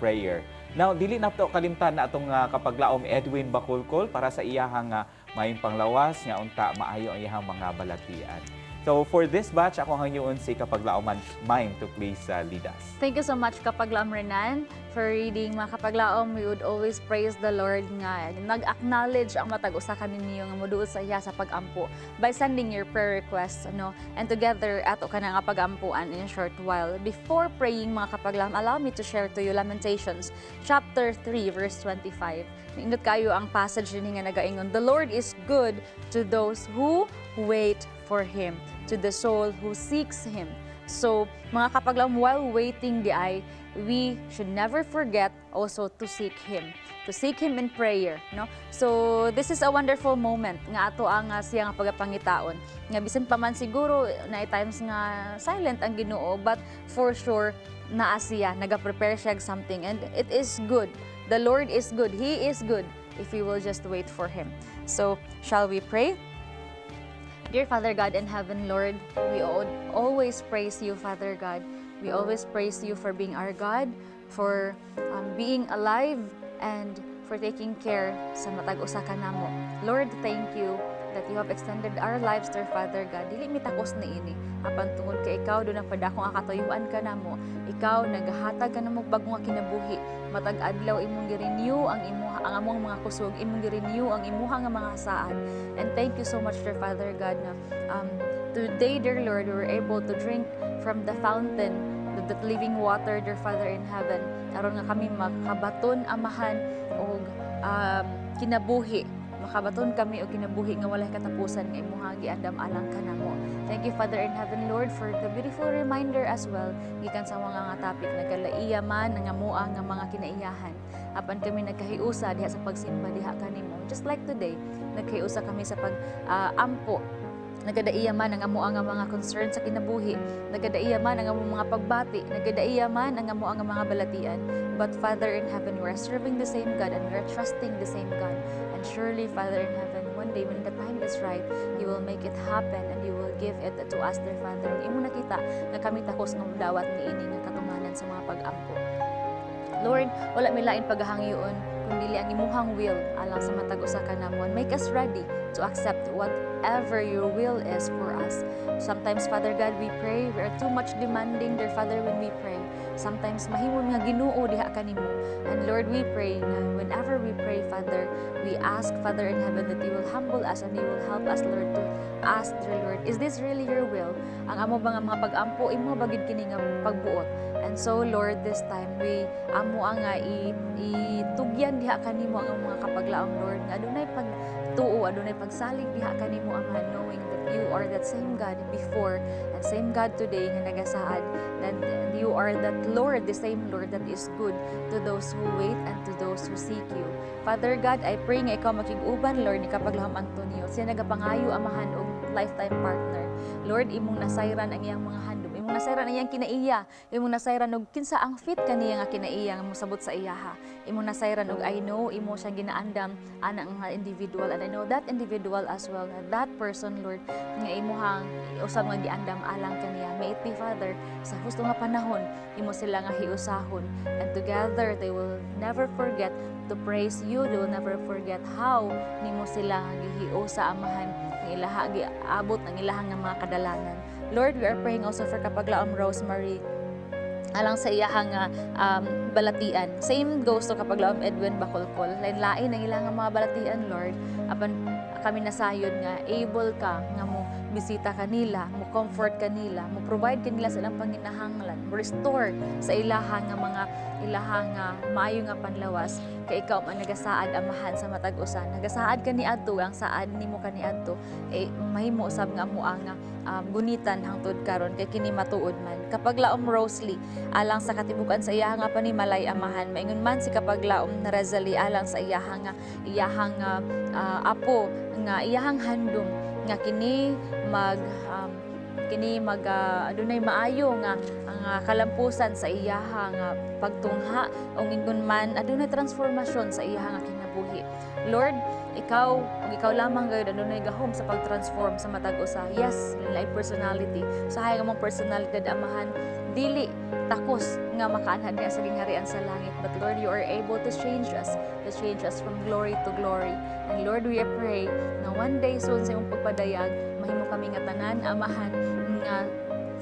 prayer. Now, dili na to kalimtan na atong Kapaglaom Edwin Bakulkol para sa iyahang maayong panglawas nga unta maayo ang iyahang mga balatian. So for this batch, ako ang hangyoon si Kapaglaoman Mime to please lead us. Thank you so much, Kapaglaom Renan, for reading. Mga Kapaglaom, we would always praise the Lord nga nag-acknowledge ang matag usa kaninyo nga moduol sa iya sa pag-ampo by sending your prayer requests, and together ato ka na nga pag-ampuan in a short while. Before praying, mga Kapaglaom, allow me to share to you Lamentations chapter 3 verse 25. Naindot kayo ang passage din nga nagaingon, "The Lord is good to those who wait for Him, to the soul who seeks Him." So, mga Kapaglaom, while waiting di ay, we should never forget also to seek Him in prayer, no? So, this is a wonderful moment nga ato ang siya nga pagapangitaon. Nga bisan pa man siguro na times nga silent ang Ginoo, but for sure naa siya, naga-prepare siya og something, and it is good. The Lord is good. He is good if we will just wait for Him. So, shall we pray? Dear Father God in heaven, Lord, we always praise you, Father God. We always praise you for being our God, for being alive, and for taking care sa matag usa ka namo. Lord, thank you that you have extended our lives, dear Father God. Dili mi takos na ini. Apan tungod kay ikaw do nang padakong ang katuyuan ka namo. Ikaw nagahatag ka namo bagong nga kinabuhi. Matag adlaw imong gi-renew ang among mga kusog, imong gi-renew ang imuha nga mga saad. And thank you so much, dear Father God, na today, dear Lord, we were able to drink from the fountain, the living water, dear Father in heaven. Aron nga kami makabaton amahan og kinabuhi. Makabaton kami o kinabuhi nga walay katapusan nga imuha giandam alang kanamo. Thank you, Father in heaven, Lord, for the beautiful reminder as well gikan sa mga nga topic nagkalaiya man nga mua nga mga kinaiyahan. Apan kami nagkahiusa diha sa pagsimba diha kanimo. Just like today, nagkahiusa kami sa pag-ampo. Nagadaiya man ang amo nga mga concern sa kinabuhi, nagadaiya man ang amo mga pagbati, nagadaiya man ang amo nga mga balatian. But Father in heaven, we are serving the same God and we are trusting the same God. And surely, Father in heaven, one day when the time is right, you will make it happen and you will give it to us, dear Father. Imo nakita nga kami takos nga mudawat ni ini nga katumanan sa mga pag-ampo. Lord, wala mi lain paghahangyoon kundi ang imuhang will alang sa matag usa ka namon. Make us ready to accept whatever your will is for us. Sometimes, Father God, we pray, we are too much demanding, dear Father, when we pray. Sometimes mahimong nga Ginoo diha kanimo. And Lord, we pray na whenever we pray, Father, we ask, Father in heaven, that you will humble us and you will help us, Lord, to ask, dear Lord, is this really your will? Ang amo ba nga mga pag-ampo, imo bagid kini nga pagbuot. And so, Lord, this time, we amo nga itugyan diha kanimo ang mga kapaglaom, Lord, nga adunay pagtuo, adunay pagsalig diha kanimo, Ama, knowing that you are that same God before and same God today nga nagasaad, that you are that Lord, the same Lord that is good to those who wait and to those who seek you. Father God, I pray nga ikaw makig-uban, Lord, ni Kapaglahom Antonio, siya nagapangayo amahan og lifetime partner. Lord, imong nasayran ang iyang mga handom, imong nasayran ang iyang kinaiya, imong nasayran og kinsa ang fit kaniya nga kinaiya nga mosabot sa iyaha. Imong nasayran og I know imo siyang ginaandam ana nga individual, and I know that individual as well, that person, Lord, nga imuhang usab nga giandam alang kaniya. May it be, Father, sa husto nga panahon imo sila nga hiusahon, and together they will never forget to praise you. They will never forget how nimo sila nga gihiusa sa amahan ng ilaha giabot ng ilahang nga mga kadalanan. Lord, we are praying also for Kapaglaom Rosemary alang sa iyahang balatian. Same goes to Kapaglaom Edwin Bacolcol. Lain-lain ang ilang mga balatian, Lord. Apan kami nasayod nga able ka nga mo bisita kanila, mo comfort kanila, mo provide kanila sa ilang panginahanglan, mo restore sa ilahang nga mga ilahang maayo nga panlawas. kay ikaw man nagasaad amahan sa matag usa. Nagasaad ka ni adto, ang saad nimo kani adto mahimo usab nga amo ang gunitan hangtod karon kay kini matuod man. Kapag laom Rosalie alang sa katibukan sa iyahang nga panimalay amahan, maingon man si kapag laom na Rosalie alang sa iyahang apo nga iyahang handom nga kini adunay maayo nga ang kalampusan sa iyahang pagtungha o ingon man adunay transformasyon sa iyahang kinabuhi. Lord, ikaw lamang gayud adunay gahom sa pagtransform sa matag usa. Yes, lain personality. Sa hayang among personalidad amahan, dili takos nga makaanhan niya sa gingharian sa langit. But Lord, you are able to change us from glory to glory. And Lord, we pray na one day soon sa iyong pagpadayag, mahimo kami nga tanan amahan nga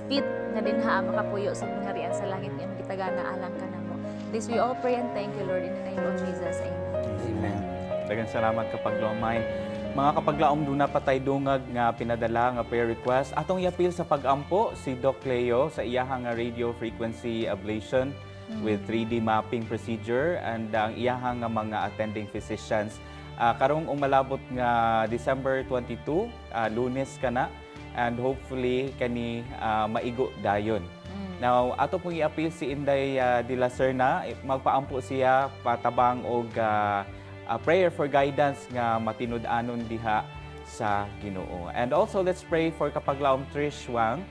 fit nga dinha makapuyo sa gingharian sa langit nga magitagana alang kanamo. This we all pray and thank you, Lord, in the name of Jesus. Amen. Amen. Daghang salamat kapaglaomay. Mga kapaglaom do na patay dungag nga pinadala nga prayer request. Atong iapil sa pagampo si Doc Leo sa iyahang nga radio frequency ablation with 3D mapping procedure and ang iyahang nga mga attending physicians. Karong umalabot nga December 22, Lunes kana, and hopefully kani maigo dayon. Now, ato pong i-appeal si Inday de la Serna, magpaampo siya patabang og prayer for guidance nga matinud-anon diha sa Ginoo. And also, let's pray for kapaglaom Trish Wang,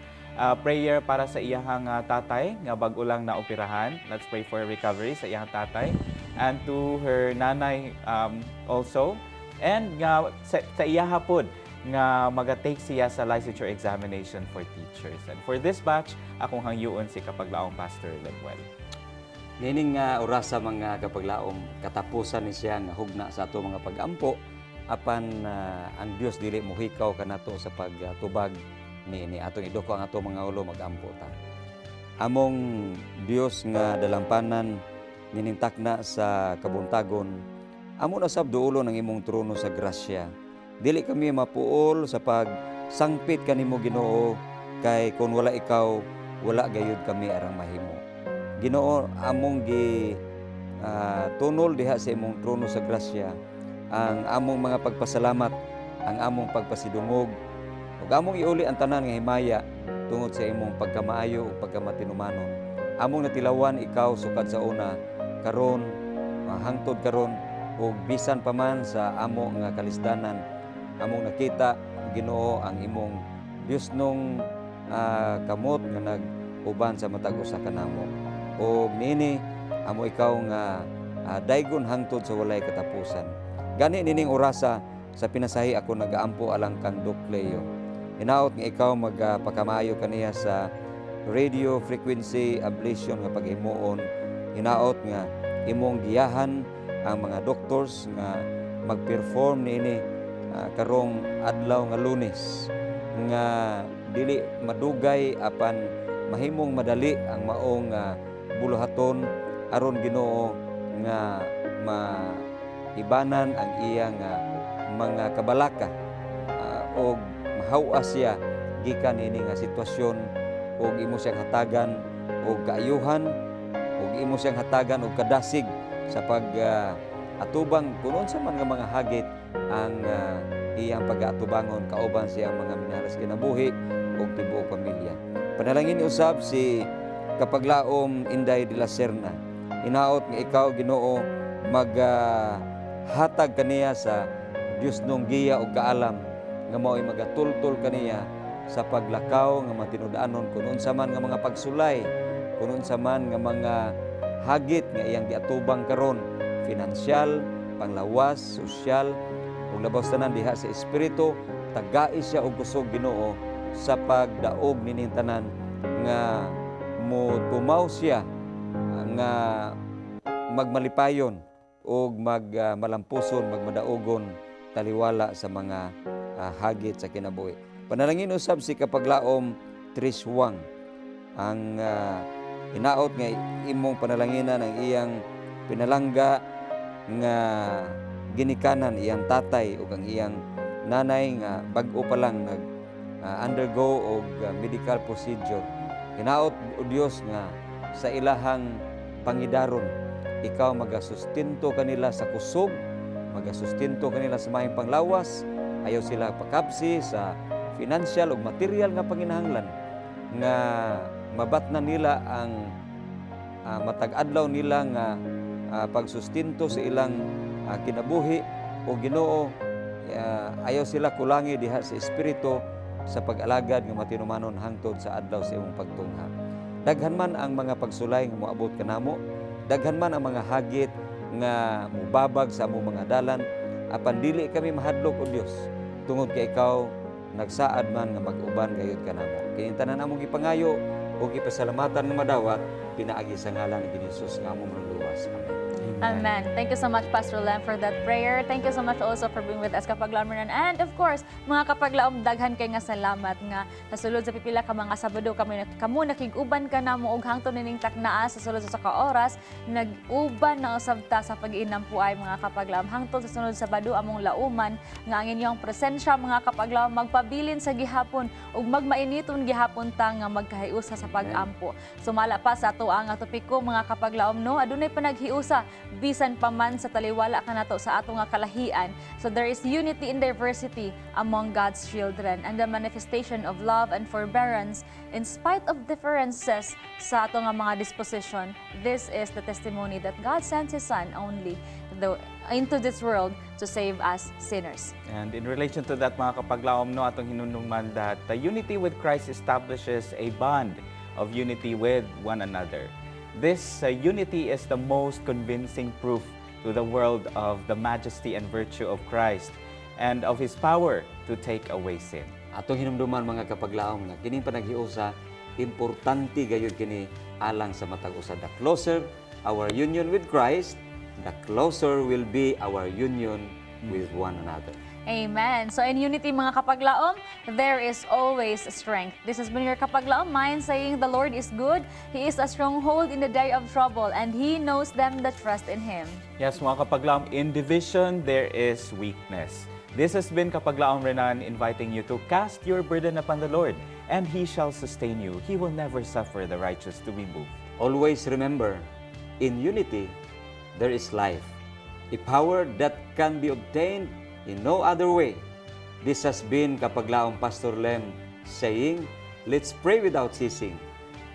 prayer para sa iyahang tatay nga bag-o lang na operahan. Let's pray for recovery sa iyahang tatay and to her nanay also. And nga sa iyaha pod nga maga-take siya sa licensure examination for teachers. And for this batch, akong hangyoon si kapaglaong Pastor Lemuel. Nining nga orasa mga kapaglaom, katapusan ni siya nga hugna sa ato mga pag-ampo, apan ang Dios dili mohikaw kanato sa pagtubag ni atong idoko ang ato mga ulo mag-ampo ta. Among Dios nga dalampanan ninintakna sa kabuntagon, amo na sab duulo ng imong trono sa grasya. Dili kami mapuol sa pagsangpit kanimo Ginoo, kay kung wala ikaw, wala gayud kami arang mahimo. Ginoo, among tunol diha sa imong trono sa grasya ang among mga pagpasalamat, ang among pagpasidungog, ug among iuli ang tanan nga himaya tungod sa imong pagkamaayo ug pagkamatinumanon. Among natilawan ikaw sukad sa una, karon hangtod karon ug bisan pa man sa amo nga kalisdanan, among nakita Ginoo ang imong Dios nung kamot nga nag-uban sa matag usa kanamo. O nini amo ikaw nga daygon hangtod sa walay katapusan. Gani nining orasa sa pinasahi ako nagaampo alang kang Doc Leo. Hinaot nga ikaw magpakamayo kaniya sa radio frequency ablation nga paghimuon. Hinaot nga imong giyahan ang mga doctors nga mag-perform niini karong adlaw nga Lunes nga dili madugay apan mahimong madali ang maong buluhaton aron Ginoo nga maibanan ang iyang mga kabalaka og mahaw siya gikan ini nga sitwasyon og imo siyang hatagan og kaayuhan og imo siyang hatagan og kadasig sa atubang kunon sa man nga mga hagit ang iyang pag-atubangon kauban siyang mga minalas kinabuhi ug tibuok pamilya. Panalangin usab si kapaglaom Inday de la Serna. Hinaot nga ikaw Ginoo maghatag kaniya sa Dios nung giya ug kaalam nga mao'y magatultol kaniya sa paglakaw nga matinud-anon kun unsa man nga mga pagsulay, kun unsa man nga mga hagit nga iyang giatubang karon, finansyal, panglawas, sosyal, ug labaw tanan diha sa espiritu, tagai siya og kusog Ginoo sa pagdaog nining tanan nga mo tumaw siya nga magmalipayon o magmalampuson, magmadaogon taliwala sa mga hagit sa kinabuhi. Panalangin usab si kapaglaom Trish Wang. Ang hinaot nga imong panalanginan ang iyang pinalangga nga ginikanan iyang tatay ug ang iyang nanay nga bag-o pa lang undergo og medical procedure. Hinaot o Dios nga sa ilahang pangidaron ikaw magasustinto kanila sa kusog, magasustinto kanila sa mahing panglawas, ayaw sila pakabsi sa financial ug material nga panginahanglan nga mabatnan nila ang matag-adlaw nila nga pagsustinto sa ilang kinabuhi o Ginoo. Ayaw sila kulangi diha sa espiritu sa pag-alagad nga matinumanon hangtod sa adlaw sa imong pagtungha. Daghan man ang mga pagsulay nga moabot kanamo, daghan man ang mga hagit nga mubabag sa among mga dalan, apan dili kami mahadlok o Dios tungod kay ikaw nagsaad man nga mag-uban gayud kanamo. Kini tanan among gipangayo ug gipasalamatan nga madawat pinaagi sa ngalan ni Jesus nga among luwas. Amen. Amen. Thank you so much, Pastor Lem, for that prayer. Thank you so much also for being with us, Kapaglaom Renan. And of course, mga Kapaglaom, daghan kay nga salamat nga nasulod sa pipila ka mga Sabado kamo nakig-uban ka na mo og hangtod nining taknaa sa sulod sa ka-oras, nag-uban na usab ta sa pag-inampo ay mga Kapaglaom hangtod sa sunod Sabado among lauman nga ang inyong presensya mga Kapaglaom magpabilin sa gihapon ug magmainiton gihapon ta nga magkahiusa sa pag-ampo. Sumala pa sa ato ang topiko mga Kapaglaom no, adunay panaghiusa bisan pa man sa taliwala kanato sa ato nga kalahian. So there is unity in diversity among God's children and the manifestation of love and forbearance in spite of differences sa ato nga mga disposition. This is the testimony that God sent His Son only into this world to save us sinners. And in relation to that, mga Kapaglaom, no, atong hinunungman that the unity with Christ establishes a bond of unity with one another. This unity is the most convincing proof to the world of the majesty and virtue of Christ and of His power to take away sin. Atong hinumduman mga Kapaglaom nga kining panaghiusa importante gayud kini alang sa matag usa. The closer our union with Christ, the closer will be our union with one another. Amen. So in unity mga Kapaglaom, there is always strength. This has been your Kapaglaom mind saying the Lord is good. He is a stronghold in the day of trouble and He knows them that trust in Him. Yes, mga Kapaglaom, in division, there is weakness. This has been Kapaglaom Renan inviting you to cast your burden upon the Lord, and He shall sustain you. He will never suffer the righteous to be moved. Always remember, in unity, there is life, a power that can be obtained in no other way. This has been Kapaglaom Pastor Lem saying, let's pray without ceasing.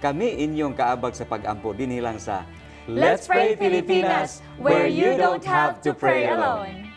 Kami inyong kaabag sa pag-ampo dinhi lang sa Let's Pray Pilipinas, where you don't have to pray alone.